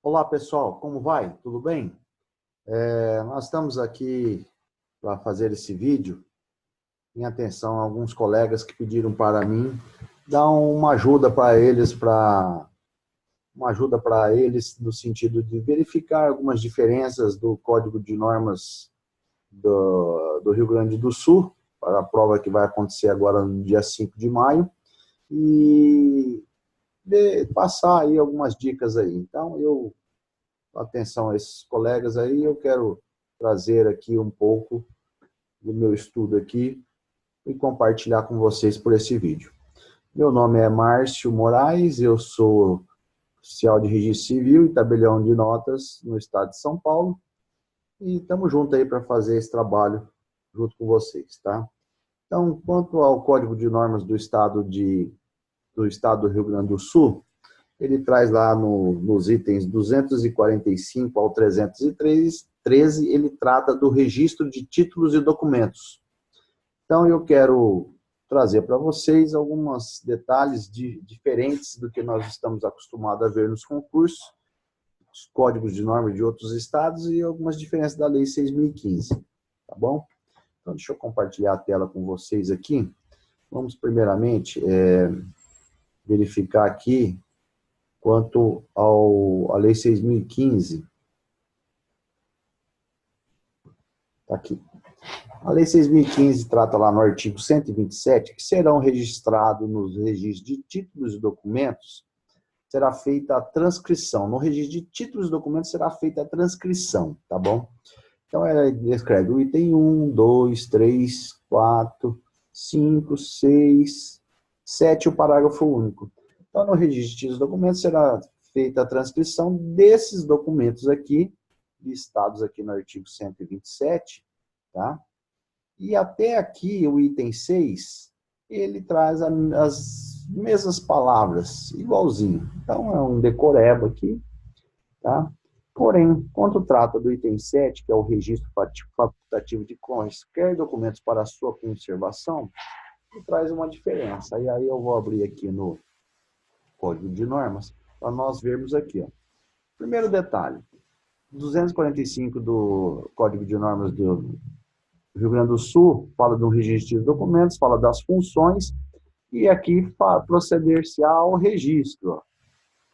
Olá pessoal, como vai? Tudo bem? Nós estamos aqui para fazer esse vídeo em atenção a alguns colegas que pediram para mim dar uma ajuda para eles no sentido de verificar algumas diferenças do Código de Normas do Rio Grande do Sul, para a prova que vai acontecer agora no dia 5 de maio, e passar aí algumas dicas aí. Então, atenção a esses colegas aí, eu quero trazer aqui um pouco do meu estudo aqui e compartilhar com vocês por esse vídeo. Meu nome é Márcio Moraes, eu sou oficial de registro civil e tabelião de notas no estado de São Paulo e estamos juntos aí para fazer esse trabalho junto com vocês, tá? Então, quanto ao Código de Normas do Estado do Rio Grande do Sul, ele traz lá nos itens 245 ao 313, ele trata do registro de títulos e documentos. Então, eu quero trazer para vocês alguns detalhes diferentes do que nós estamos acostumados a ver nos concursos, os códigos de norma de outros estados e algumas diferenças da Lei 6.015, tá bom? Então, deixa eu compartilhar a tela com vocês aqui. Vamos, primeiramente, verificar aqui quanto à Lei 6.015. Está aqui. A Lei 6.015 trata lá no artigo 127 que serão registrados nos registros de títulos e documentos, será feita a transcrição. No registro de títulos e documentos será feita a transcrição, tá bom? Então, ela descreve o item 1, 2, 3, 4, 5, 6, 7, o parágrafo único. Então, no registro de títulos e documentos será feita a transcrição desses documentos aqui, listados aqui no artigo 127, tá? E até aqui, o item 6, ele traz as mesmas palavras, igualzinho. Então, é um decoreba aqui, tá? Porém, quando trata do item 7, que é o registro facultativo de quaisquer documentos para a sua conservação, ele traz uma diferença. E aí eu vou abrir aqui no Código de Normas, para nós vermos aqui. Ó. Primeiro detalhe, 245 do Código de Normas do Rio Grande do Sul, fala do registro de documentos, fala das funções, e aqui proceder-se ao registro, ó,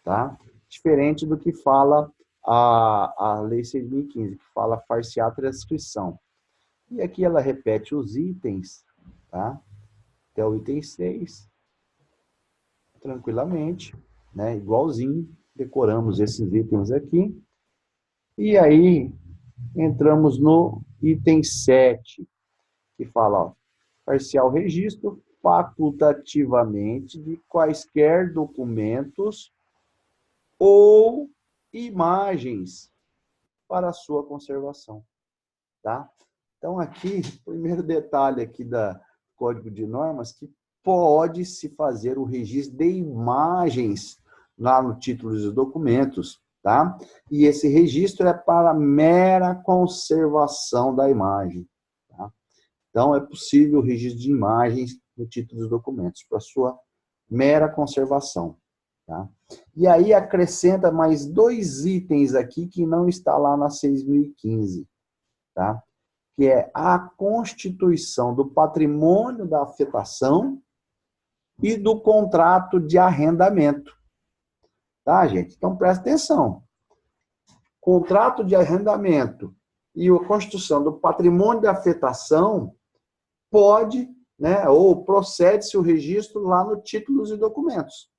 tá? Diferente do que fala a Lei 6.015, que fala far-se a transcrição. E aqui ela repete os itens, tá? Até o item 6, tranquilamente, né? Igualzinho, decoramos esses itens aqui. E aí, entramos no item 7, que fala, parcial registro facultativamente de quaisquer documentos ou imagens para a sua conservação, tá? Então, aqui, primeiro detalhe aqui da Código de Normas, que pode-se fazer o registro de imagens lá no título dos documentos, tá? E esse registro é para mera conservação da imagem, tá? Então, é possível o registro de imagens no título dos documentos para sua mera conservação, tá? E aí acrescenta mais 2 itens aqui que não está lá na 6.015, tá? Que é a constituição do patrimônio da afetação e do contrato de arrendamento. Tá, gente? Então, presta atenção. Contrato de arrendamento e a constituição do patrimônio de afetação pode, né, ou procede-se o registro lá no títulos e documentos.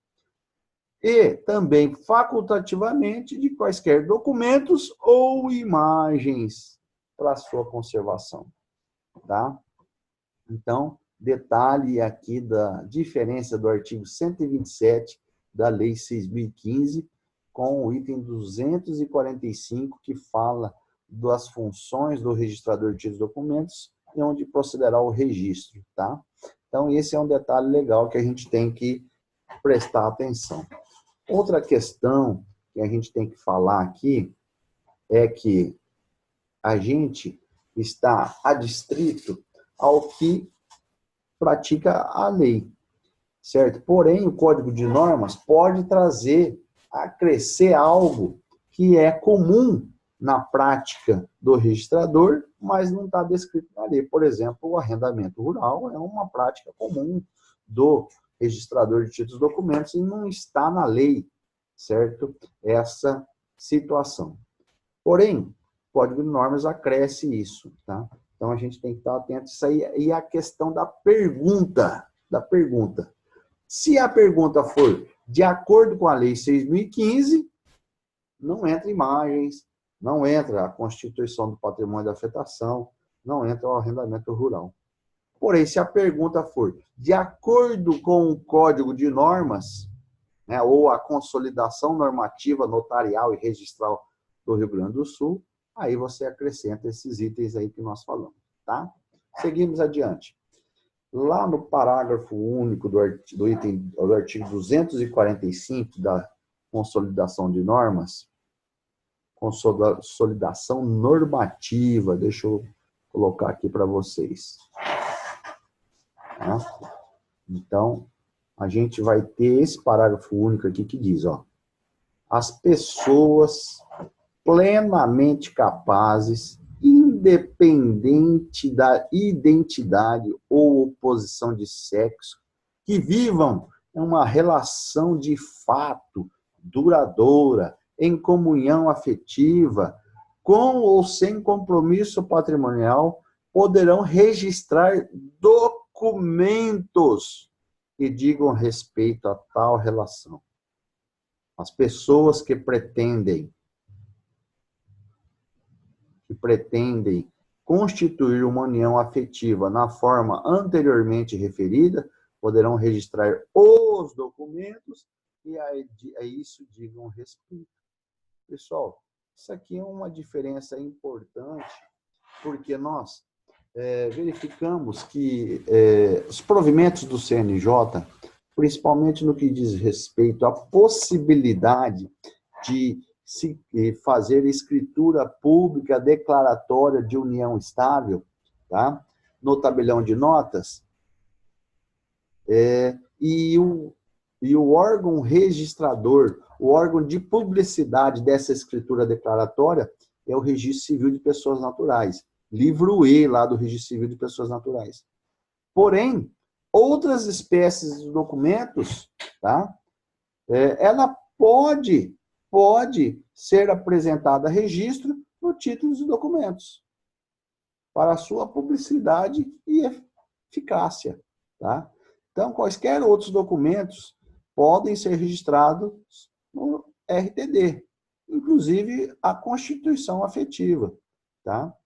E também facultativamente de quaisquer documentos ou imagens para sua conservação, tá? Então, detalhe aqui da diferença do artigo 127 da Lei 6.015 com o item 245, que fala das funções do registrador de títulos e documentos e onde procederá o registro, tá? Então, esse é um detalhe legal que a gente tem que prestar atenção. Outra questão que a gente tem que falar aqui é que a gente está adstrito ao que pratica a lei, certo? Porém, o Código de Normas pode trazer, acrescer algo que é comum na prática do registrador, mas não está descrito na lei. Por exemplo, o arrendamento rural é uma prática comum do registrador de títulos e documentos e não está na lei, certo? Essa situação. Porém, o Código de Normas acresce isso, tá? Então, a gente tem que estar atento a isso aí. E a questão da pergunta. Se a pergunta for de acordo com a Lei 6.015, não entra imagens, não entra a constituição do patrimônio da afetação, não entra o arrendamento rural. Porém, se a pergunta for de acordo com o Código de Normas, né, ou a consolidação normativa notarial e registral do Rio Grande do Sul, aí você acrescenta esses itens aí que nós falamos, tá? Seguimos adiante. Lá no parágrafo único do artigo 245 da consolidação de normas, consolidação normativa, deixa eu colocar aqui para vocês. Tá? Então, a gente vai ter esse parágrafo único aqui que diz, ó, as pessoas plenamente capazes, independente da identidade ou oposição de sexo, que vivam em uma relação de fato duradoura, em comunhão afetiva, com ou sem compromisso patrimonial, poderão registrar documentos que digam respeito a tal relação. As pessoas que pretendem constituir uma união afetiva na forma anteriormente referida, poderão registrar os documentos e a isso digam respeito. Pessoal, isso aqui é uma diferença importante, porque nós verificamos que os provimentos do CNJ, principalmente no que diz respeito à possibilidade de se fazer escritura pública declaratória de união estável, tá? No tabelião de notas, e o órgão registrador, o órgão de publicidade dessa escritura declaratória é o Registro Civil de Pessoas Naturais, livro E lá do Registro Civil de Pessoas Naturais. Porém, outras espécies de documentos, tá? Ela pode ser apresentada a registro no título dos documentos, para sua publicidade e eficácia. Tá? Então, quaisquer outros documentos podem ser registrados no RTD, inclusive a constituição afetiva, tá?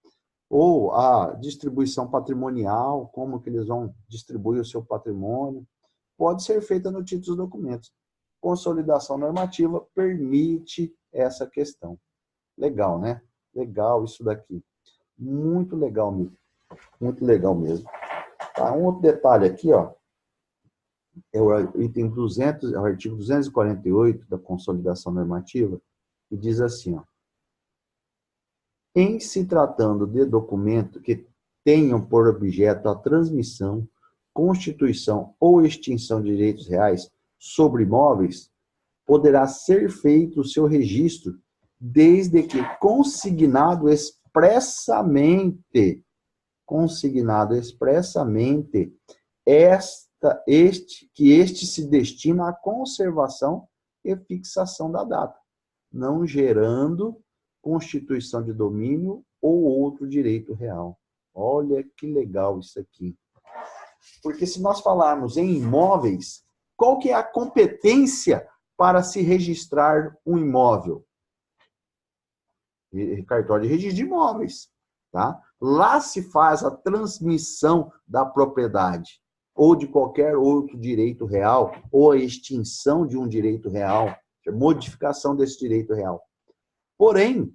Ou a distribuição patrimonial, como que eles vão distribuir o seu patrimônio, pode ser feita no título dos documentos. Consolidação normativa permite essa questão. Legal, né? Legal isso daqui. Muito legal mesmo. Muito legal mesmo. Tá, um outro detalhe aqui, ó, é o item 200, é o artigo 248 da consolidação normativa, que diz assim, ó, em se tratando de documento que tenham por objeto a transmissão, constituição ou extinção de direitos reais sobre imóveis, poderá ser feito o seu registro desde que consignado expressamente que este se destina à conservação e fixação da data, não gerando constituição de domínio ou outro direito real. Olha que legal isso aqui. Porque se nós falarmos em imóveis, qual que é a competência para se registrar um imóvel? Cartório de registro de imóveis. Tá? Lá se faz a transmissão da propriedade, ou de qualquer outro direito real, ou a extinção de um direito real, a modificação desse direito real. Porém,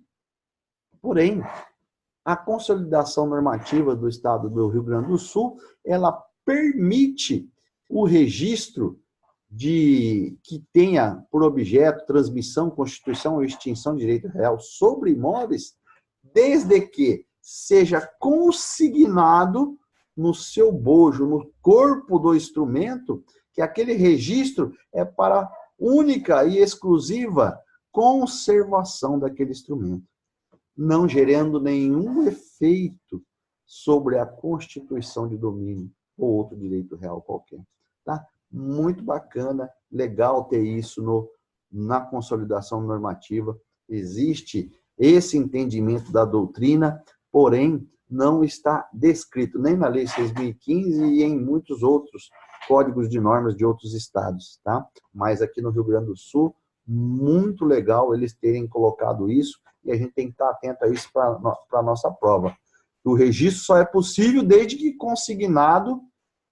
a consolidação normativa do Estado do Rio Grande do Sul, ela permite o registro que tenha por objeto transmissão, constituição ou extinção de direito real sobre imóveis, desde que seja consignado no seu bojo, no corpo do instrumento, que aquele registro é para única e exclusiva conservação daquele instrumento, não gerando nenhum efeito sobre a constituição de domínio ou outro direito real qualquer. Tá? Muito bacana, legal ter isso na consolidação normativa. Existe esse entendimento da doutrina, porém não está descrito nem na Lei 6.015 e em muitos outros códigos de normas de outros estados. Tá? Mas aqui no Rio Grande do Sul, muito legal eles terem colocado isso, e a gente tem que estar atento a isso para a nossa prova. O registro só é possível desde que consignado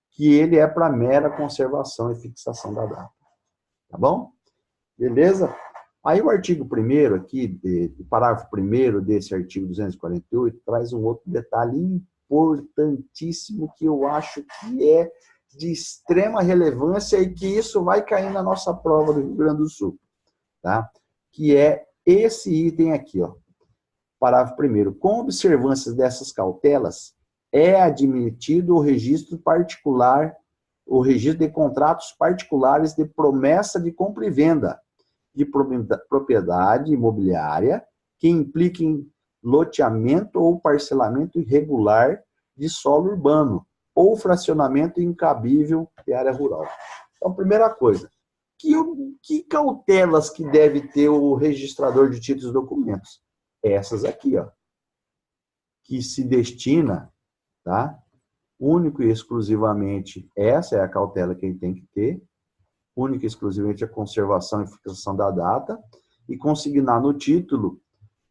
que ele é para mera conservação e fixação da data. Tá bom? Beleza? Aí o artigo 1º aqui, o parágrafo 1º desse artigo 248, traz um outro detalhe importantíssimo que eu acho que é de extrema relevância e que isso vai cair na nossa prova do Rio Grande do Sul. Tá? Que é esse item aqui, ó. Parágrafo 1º. Com observâncias dessas cautelas, é admitido o registro particular, o registro de contratos particulares de promessa de compra e venda de propriedade imobiliária que impliquem loteamento ou parcelamento irregular de solo urbano ou fracionamento incabível de área rural. Então, primeira coisa, que cautelas que deve ter o registrador de títulos e documentos? Essas aqui, ó, que se destina, tá? Único e exclusivamente, essa é a cautela que ele tem que ter, única e exclusivamente a conservação e fixação da data, e consignar no título,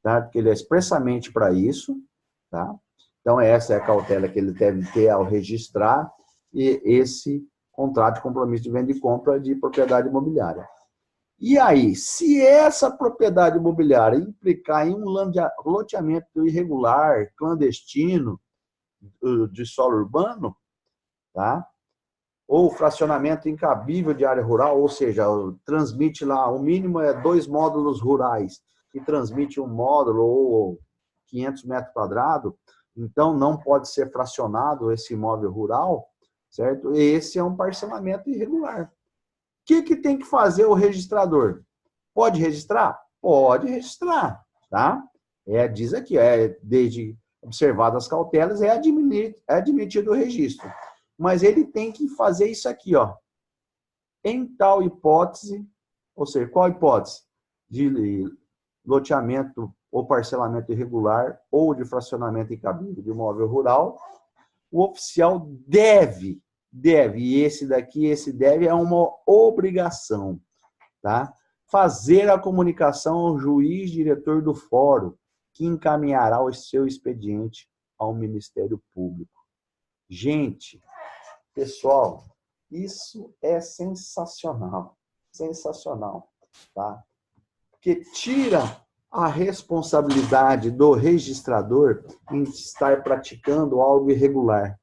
tá? Porque ele é expressamente para isso, tá? Então, essa é a cautela que ele deve ter ao registrar esse contrato de compromisso de venda e compra de propriedade imobiliária. E aí, se essa propriedade imobiliária implicar em um loteamento irregular, clandestino, de solo urbano, tá? Ou fracionamento incabível de área rural, ou seja, transmite lá, o mínimo é 2 módulos rurais, e transmite um módulo ou 500 metros quadrados, então não pode ser fracionado esse imóvel rural, certo? Esse é um parcelamento irregular. O que tem que fazer o registrador? Pode registrar? Pode registrar, tá? Diz aqui, desde observadas as cautelas, é admitido o registro. Mas ele tem que fazer isso aqui, ó. Em tal hipótese, ou seja, qual hipótese? De loteamento ou parcelamento irregular ou de fracionamento incabível de imóvel rural, o oficial deve, e esse deve é uma obrigação, tá? Fazer a comunicação ao juiz diretor do fórum, que encaminhará o seu expediente ao Ministério Público. Gente, pessoal, isso é sensacional, tá? Porque tira a responsabilidade do registrador em estar praticando algo irregular,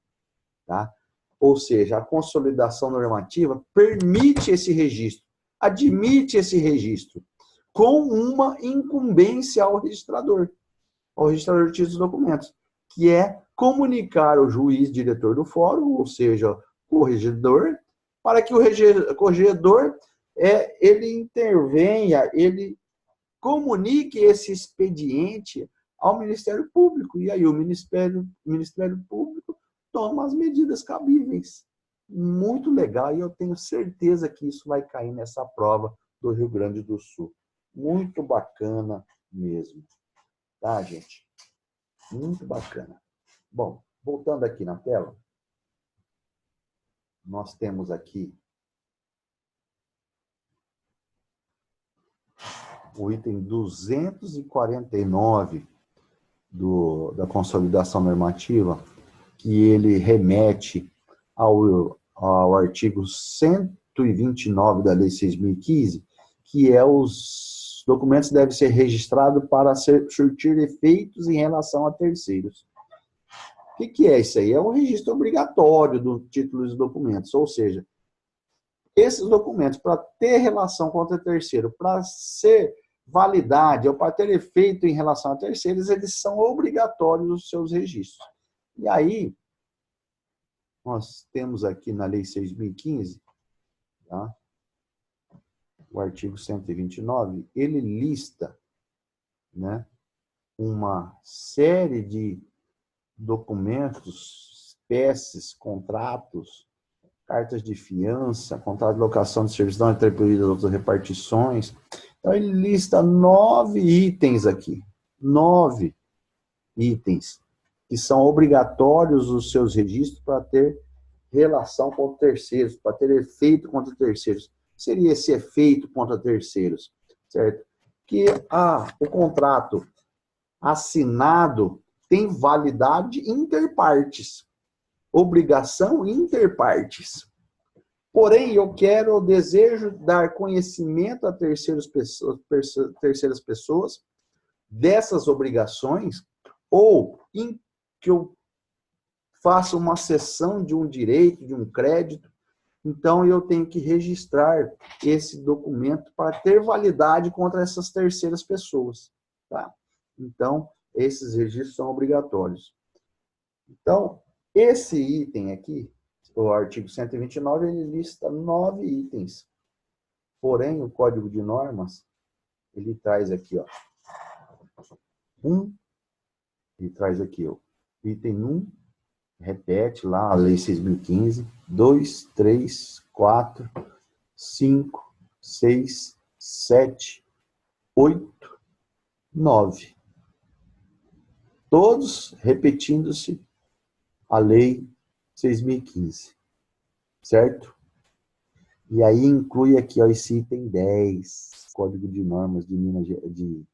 tá? Ou seja, a consolidação normativa permite esse registro, admite esse registro, com uma incumbência ao registrador de títulos e documentos, que é comunicar ao juiz diretor do fórum, ou seja, o corregedor, para que o corregedor ele intervenha, ele comunique esse expediente ao Ministério Público, e aí o Ministério Público toma as medidas cabíveis. Muito legal, e eu tenho certeza que isso vai cair nessa prova do Rio Grande do Sul. Muito bacana mesmo. Tá, gente? Muito bacana. Bom, voltando aqui na tela, nós temos aqui o item 249 da consolidação normativa, que ele remete ao artigo 129 da Lei 6.015, que é os documentos devem ser registrados para surtir efeitos em relação a terceiros. O que é isso aí? É um registro obrigatório dos títulos e documentos, ou seja, esses documentos, para ter relação contra terceiro, para ser validade ou para ter efeito em relação a terceiros, eles são obrigatórios os seus registros. E aí, nós temos aqui na Lei 6.015, tá? o artigo 129, ele lista, né, uma série de documentos, espécies, contratos, cartas de fiança, contrato de locação de serviços não atribuídos a outras repartições. Então, ele lista 9 itens aqui. 9 itens que são obrigatórios os seus registros para ter relação com terceiros, para ter efeito contra terceiros. Seria esse efeito contra terceiros, certo? Que o contrato assinado tem validade interpartes, obrigação interpartes. Porém, eu desejo dar conhecimento a terceiras pessoas dessas obrigações, ou que eu faça uma cessão de um direito, de um crédito. Então, eu tenho que registrar esse documento para ter validade contra essas terceiras pessoas. Tá? Então, esses registros são obrigatórios. Então, esse item aqui, o artigo 129, ele lista 9 itens. Porém, o Código de Normas, ele traz aqui, ó, ele traz aqui, ó, item 1, repete lá a Lei 6.015, 2, 3, 4, 5, 6, 7, 8, 9. Todos repetindo-se a Lei 6.015, certo? E aí inclui aqui, ó, esse item 10, Código de Normas de Minas do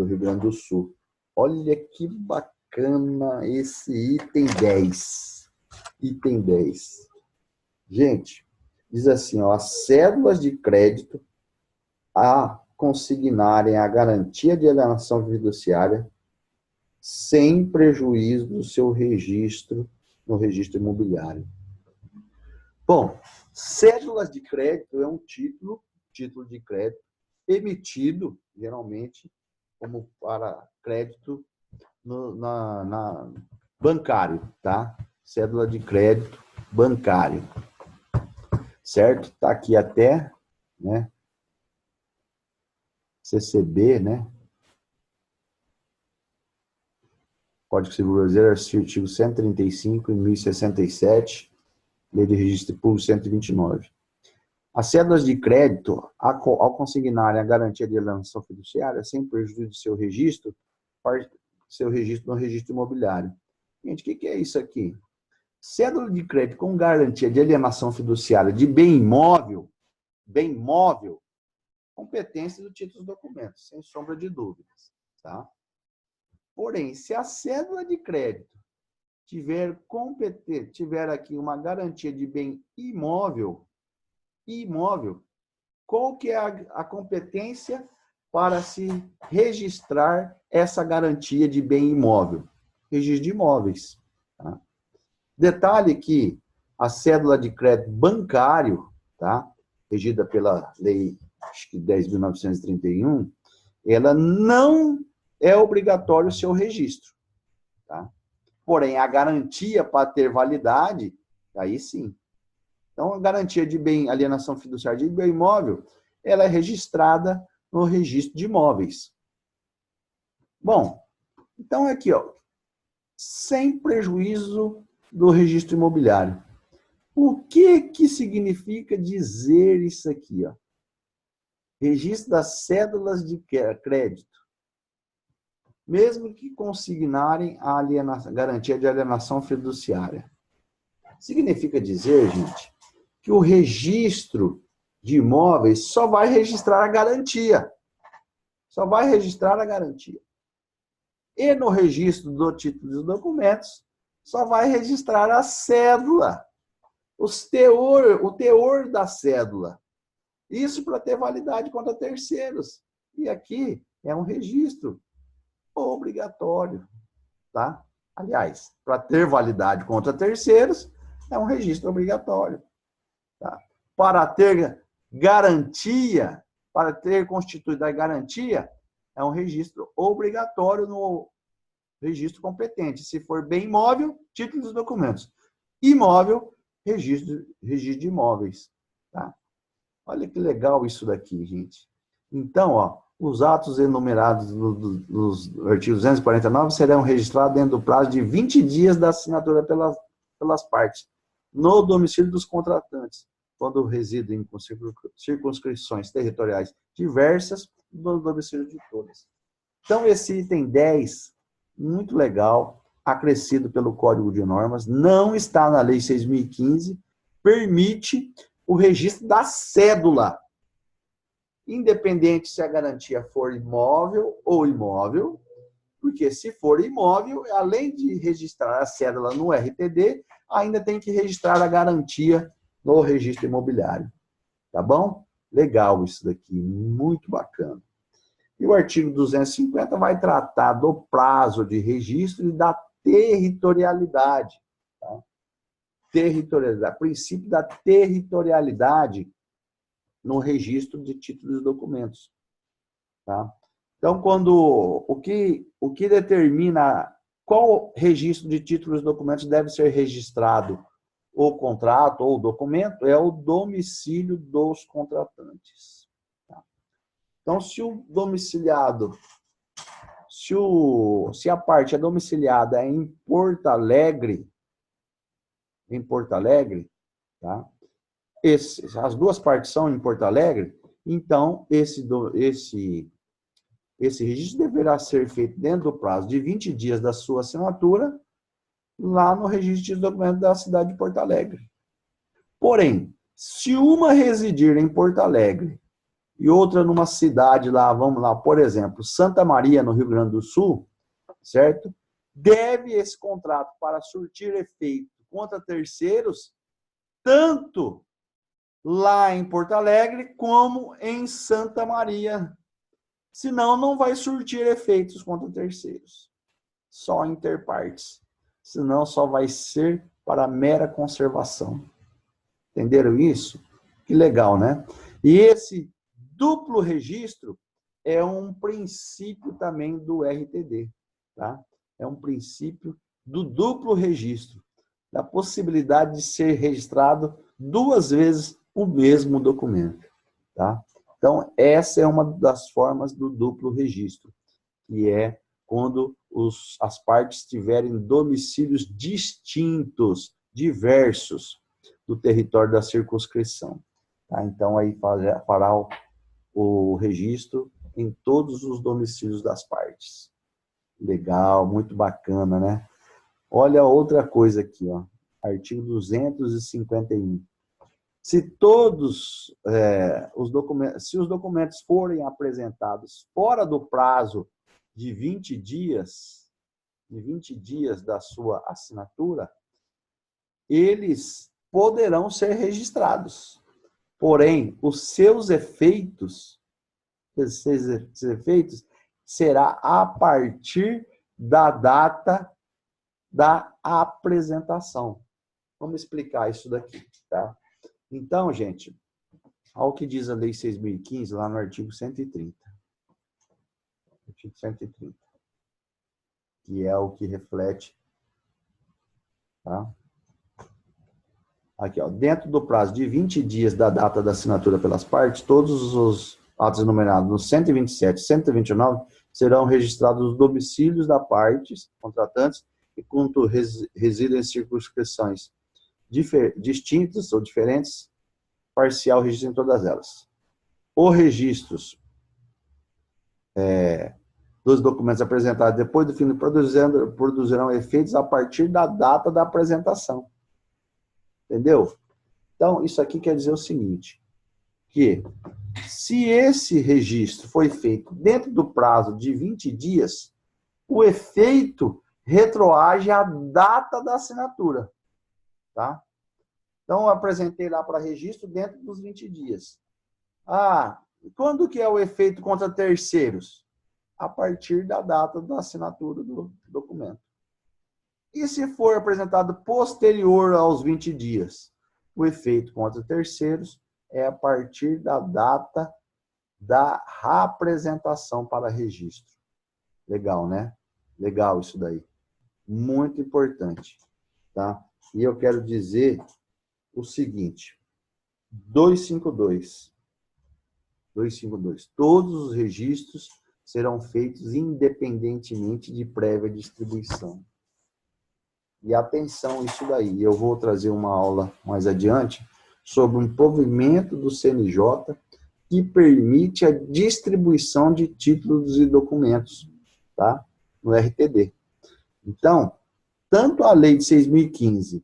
Rio Grande do Sul. Olha que bacana esse item 10. Item 10. Gente, diz assim, ó, as cédulas de crédito a consignarem a garantia de alienação fiduciária sem prejuízo do seu registro no registro imobiliário. Bom, cédulas de crédito é um título de crédito emitido, geralmente, como para crédito bancário, tá? Cédula de crédito bancário, certo? Tá aqui até, né? CCB, né? Código Civil Brasileiro, artigo 135 e 1067, Lei de Registro Público 129. As cédulas de crédito, ao consignarem a garantia de alienação fiduciária, sem prejuízo do seu registro no registro imobiliário. Gente, o que é isso aqui? Cédula de crédito com garantia de alienação fiduciária de bem imóvel, competência do título dos documentos, sem sombra de dúvidas. Tá? Porém, se a cédula de crédito tiver aqui uma garantia de bem imóvel, qual que é a competência para se registrar essa garantia de bem imóvel? Registro de imóveis. Tá? Detalhe que a cédula de crédito bancário, tá? Regida pela Lei 10.931, ela não é obrigatório o seu registro. Tá? Porém, a garantia para ter validade, aí sim. Então, a garantia de alienação fiduciária de bem imóvel, ela é registrada no registro de imóveis. Bom, então aqui, ó, sem prejuízo do registro imobiliário. O que significa dizer isso aqui, ó? Registro das cédulas de crédito. Mesmo que consignarem a garantia de alienação fiduciária. Significa dizer, gente, que o registro de imóveis só vai registrar a garantia. Só vai registrar a garantia. E no registro do título dos documentos, só vai registrar a cédula. O teor da cédula. Isso para ter validade contra terceiros. E aqui é um registro obrigatório. Tá? Aliás, para ter validade contra terceiros, é um registro obrigatório. Tá? Para ter garantia, para ter constituída a garantia, é um registro obrigatório no registro competente. Se for bem imóvel, título dos documentos. Imóvel, registro de imóveis. Tá? Olha que legal isso daqui, gente. Então, ó, os atos enumerados nos artigos 249 serão registrados dentro do prazo de 20 dias da assinatura pelas partes, no domicílio dos contratantes, quando residem com circunscrições territoriais diversas, no domicílio de todas. Então, esse item 10, muito legal, acrescido pelo Código de Normas, não está na Lei 6.015, permite o registro da cédula, independente se a garantia for imóvel ou imóvel, porque se for imóvel, além de registrar a cédula no RTD, ainda tem que registrar a garantia no registro imobiliário. Tá bom? Legal isso daqui, muito bacana. E o artigo 250 vai tratar do prazo de registro e da territorialidade. Tá? Territorialidade, princípio da territorialidade no registro de títulos e documentos. Tá? Então, o que determina qual registro de títulos e documentos deve ser registrado, o contrato ou o documento, é o domicílio dos contratantes. Tá? Então, se o domiciliado, se a parte é domiciliada em Porto Alegre, tá? As duas partes são em Porto Alegre, então esse registro deverá ser feito dentro do prazo de 20 dias da sua assinatura, lá no registro de documentos da cidade de Porto Alegre. Porém, se uma residir em Porto Alegre e outra numa cidade lá, vamos lá, por exemplo, Santa Maria, no Rio Grande do Sul, certo? Deve esse contrato para surtir efeito contra terceiros, tanto lá em Porto Alegre como em Santa Maria. Senão, não vai surtir efeitos contra terceiros. Só interpartes. Senão, só vai ser para mera conservação. Entenderam isso? Que legal, né? E esse duplo registro é um princípio também do RTD. Tá? É um princípio do duplo registro. Da possibilidade de ser registrado 2 vezes o mesmo documento. Tá? Então, essa é uma das formas do duplo registro, que é quando as partes tiverem domicílios distintos, diversos, do território da circunscrição. Tá? Então, aí fará o registro em todos os domicílios das partes. Legal, muito bacana, né? Olha outra coisa aqui, ó. Artigo 251. Se todos os documentos forem apresentados fora do prazo de 20 dias da sua assinatura, eles poderão ser registrados. Porém, os seus efeitos será a partir da data da apresentação. Vamos explicar isso daqui, tá? Então, gente, olha o que diz a Lei 6.015, lá no artigo 130. Artigo 130. Que é o que reflete. Tá? Aqui, ó. Dentro do prazo de 20 dias da data da assinatura pelas partes, todos os atos enumerados no 127 e 129 serão registrados os domicílios das partes contratantes e quanto residem em circunscrições distintas ou diferentes, parcial registro em todas elas. Os registros dos documentos apresentados depois do fim do produzirão efeitos a partir da data da apresentação. Entendeu? Então, isso aqui quer dizer o seguinte, que se esse registro foi feito dentro do prazo de 20 dias, o efeito retroage à data da assinatura. Tá? Então, eu apresentei lá para registro dentro dos 20 dias. Quando que é o efeito contra terceiros? A partir da data da assinatura do documento. E se for apresentado posterior aos 20 dias? O efeito contra terceiros é a partir da data da reapresentação para registro. Legal, né? Legal isso daí. Muito importante. Tá? E eu quero dizer o seguinte, 252. 252. Todos os registros serão feitos independentemente de prévia distribuição. E atenção isso daí, eu vou trazer uma aula mais adiante sobre um provimento do CNJ que permite a distribuição de títulos e documentos, tá? No RTD. Então, tanto a lei de 6.015,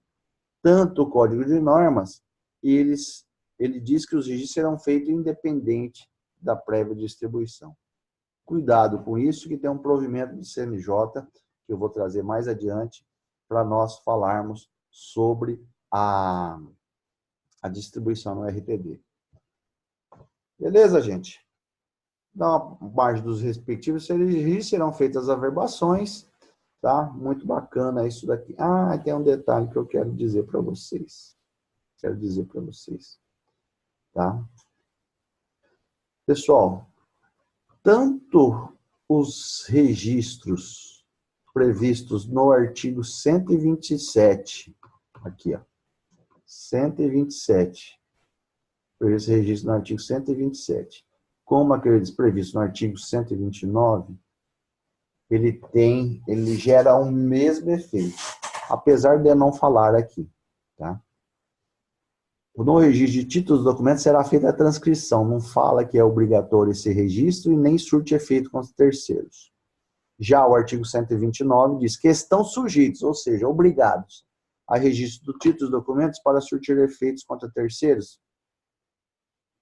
tanto o Código de Normas, ele diz que os registros serão feitos independente da prévia distribuição. Cuidado com isso, que tem um provimento do CNJ, que eu vou trazer mais adiante, para nós falarmos sobre a distribuição no RTD. Beleza, gente? Na margem dos respectivos registros serão feitas as averbações, tá? Muito bacana isso daqui. Ah, tem um detalhe que eu quero dizer para vocês. Tá? Pessoal, tanto os registros previstos no artigo 127, aqui, ó, 127, esse registro no artigo 127, como aqueles previstos no artigo 129, ele gera o mesmo efeito, apesar de eu não falar aqui, tá? No registro de títulos e documentos será feita a transcrição, não fala que é obrigatório esse registro e nem surte efeito contra terceiros. Já o artigo 129 diz que estão sujeitos, ou seja, obrigados, a registro do título e documentos para surtir efeitos contra terceiros.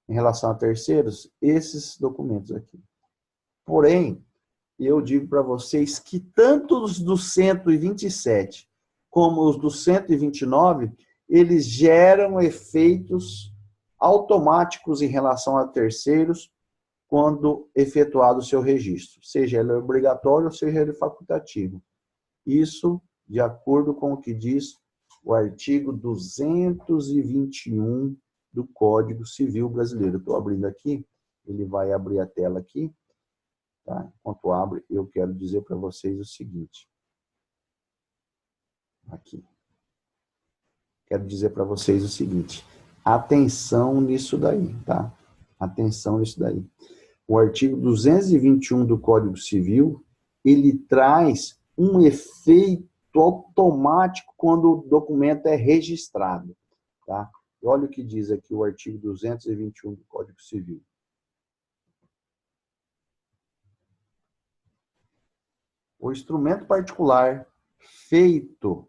Em relação a terceiros, esses documentos aqui. Porém, eu digo para vocês que tanto os do 127 como os do 129, eles geram efeitos automáticos em relação a terceiros quando efetuado o seu registro, seja ele obrigatório ou seja ele facultativo. Isso de acordo com o que diz o artigo 221 do Código Civil Brasileiro. Estou abrindo aqui, ele vai abrir a tela aqui. Tá? Enquanto abre, eu quero dizer para vocês o seguinte. Aqui. Quero dizer para vocês o seguinte. Atenção nisso daí, tá? Atenção nisso daí. O artigo 221 do Código Civil, ele traz um efeito automático quando o documento é registrado, tá? E olha o que diz aqui o artigo 221 do Código Civil. O instrumento particular feito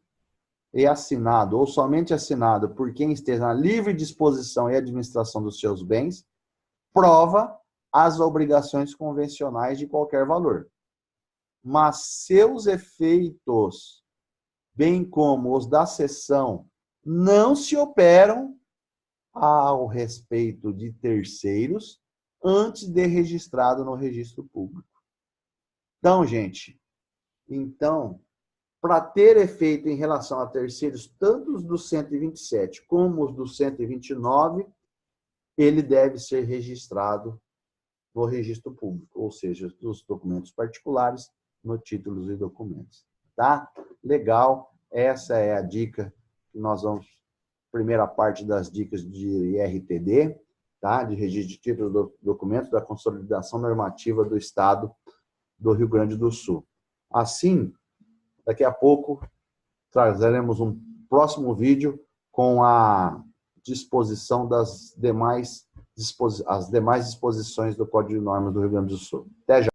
e assinado, ou somente assinado por quem esteja na livre disposição e administração dos seus bens, prova as obrigações convencionais de qualquer valor. Mas seus efeitos, bem como os da cessão, não se operam ao respeito de terceiros antes de registrado no registro público. Então, gente, para ter efeito em relação a terceiros, tanto os do 127 como os do 129, ele deve ser registrado no registro público, ou seja, nos documentos particulares, no títulos e documentos. Tá? Legal, essa é a dica que nós vamos, primeira parte das dicas de RTD, tá? De registro de títulos e documentos da consolidação normativa do Estado do Rio Grande do Sul. Assim, daqui a pouco trazeremos um próximo vídeo com a disposição das demais disposições do Código de Normas do Rio Grande do Sul. Até já!